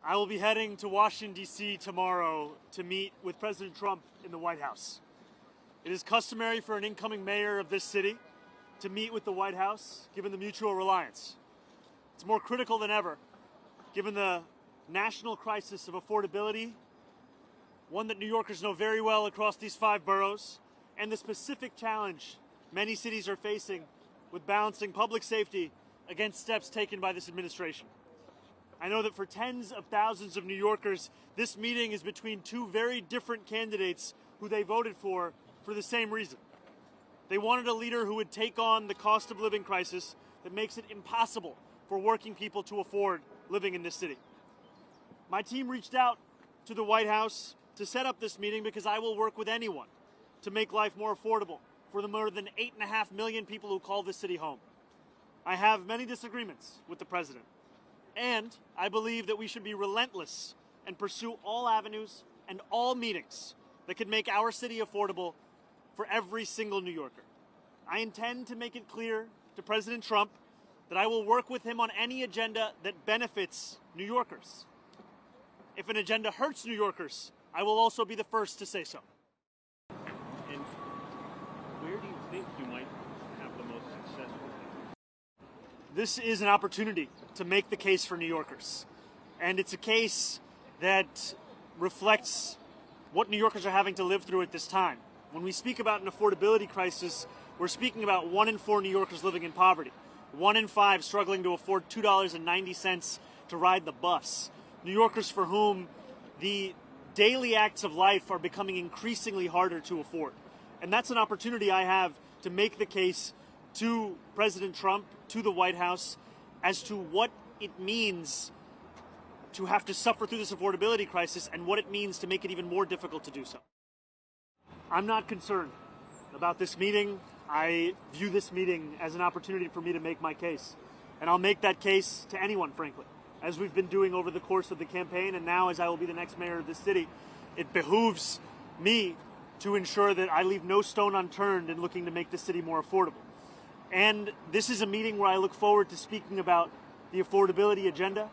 I will be heading to Washington, D.C. tomorrow to meet with President Trump in the White House. It is customary for an incoming mayor of this city to meet with the White House, given the mutual reliance. It's more critical than ever, given the national crisis of affordability, one that New Yorkers know very well across these 5 boroughs, and the specific challenge many cities are facing with balancing public safety against steps taken by this administration. I know that for tens of thousands of New Yorkers, this meeting is between 2 very different candidates who they voted for the same reason. They wanted a leader who would take on the cost of living crisis that makes it impossible for working people to afford living in this city. My team reached out to the White House to set up this meeting because I will work with anyone to make life more affordable for the more than 8.5 million people who call this city home. I have many disagreements with the president, and I believe that we should be relentless and pursue all avenues and all meetings that could make our city affordable for every single New Yorker. I intend to make it clear to President Trump that I will work with him on any agenda that benefits New Yorkers. If an agenda hurts New Yorkers, I will also be the first to say so. And where do you think you might have the most success with it? This is an opportunity to make the case for New Yorkers. And it's a case that reflects what New Yorkers are having to live through at this time. When we speak about an affordability crisis, we're speaking about 1 in 4 New Yorkers living in poverty, 1 in 5 struggling to afford $2.90 to ride the bus. New Yorkers for whom the daily acts of life are becoming increasingly harder to afford. And that's an opportunity I have to make the case to President Trump, to the White House, as to what it means to have to suffer through this affordability crisis and what it means to make it even more difficult to do so. I'm not concerned about this meeting. I view this meeting as an opportunity for me to make my case. And I'll make that case to anyone, frankly, as we've been doing over the course of the campaign, and now as I will be the next mayor of this city. It behooves me to ensure that I leave no stone unturned in looking to make the city more affordable. And this is a meeting where I look forward to speaking about the affordability agenda,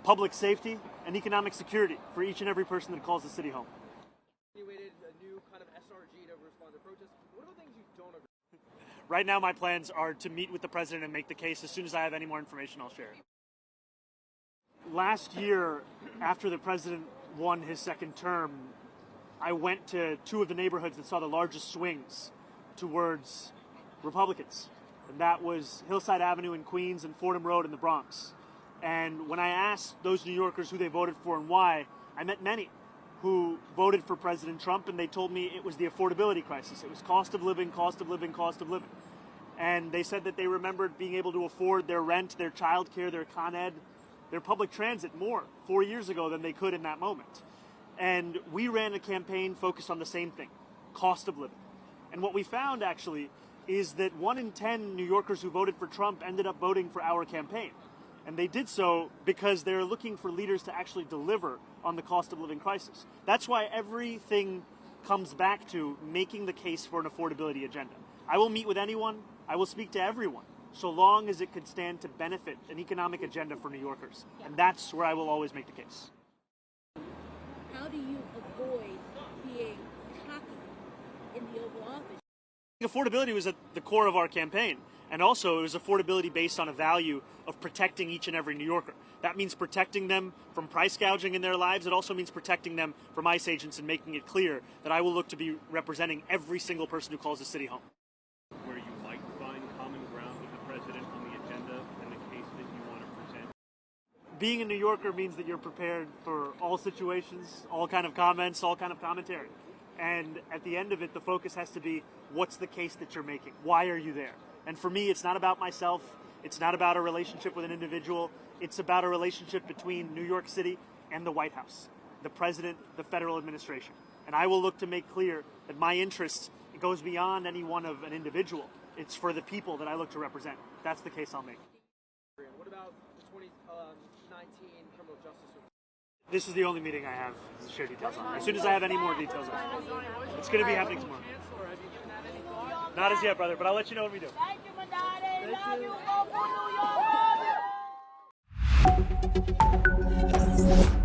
public safety, and economic security for each and every person that calls the city home. You waited a new kind of SRG to respond to protests. What about things you don't agree with? Right now, my plans are to meet with the president and make the case. As soon as I have any more information, I'll share it. Last year, after the president won his second term, I went to 2 of the neighborhoods that saw the largest swings towards Republicans. And that was Hillside Avenue in Queens and Fordham Road in the Bronx. And when I asked those New Yorkers who they voted for and why, I met many who voted for President Trump, and they told me it was the affordability crisis. It was cost of living, cost of living, cost of living. And they said that they remembered being able to afford their rent, their childcare, their Con Ed, their public transit more 4 years ago than they could in that moment. And we ran a campaign focused on the same thing, cost of living. And what we found, actually, is that 1 in 10 New Yorkers who voted for Trump ended up voting for our campaign. And they did so because they're looking for leaders to actually deliver on the cost of living crisis. That's why everything comes back to making the case for an affordability agenda. I will meet with anyone, I will speak to everyone, so long as it could stand to benefit an economic agenda for New Yorkers. And that's where I will always make the case. How do you avoid being cocky in the Oval Office? Affordability was at the core of our campaign. And also, it was affordability based on a value of protecting each and every New Yorker. That means protecting them from price gouging in their lives. It also means protecting them from ICE agents and making it clear that I will look to be representing every single person who calls the city home. Where you might find common ground with the president on the agenda and the case that you want to present? Being a New Yorker means that you're prepared for all situations, all kind of comments, all kind of commentary. And at the end of it, the focus has to be, what's the case that you're making? Why are you there? And for me, it's not about myself. It's not about a relationship with an individual. It's about a relationship between New York City and the White House, the president, the federal administration. And I will look to make clear that my interest goes beyond any one of an individual. It's for the people that I look to represent. That's the case I'll make. What about the 2019 criminal justice reform? This is the only meeting I have to share details on. As soon as I have any more details on it. It's going to be happening tomorrow. Not as yet, brother, but I'll let you know when we do. Thank you, Mamdani. Love you, New York. News.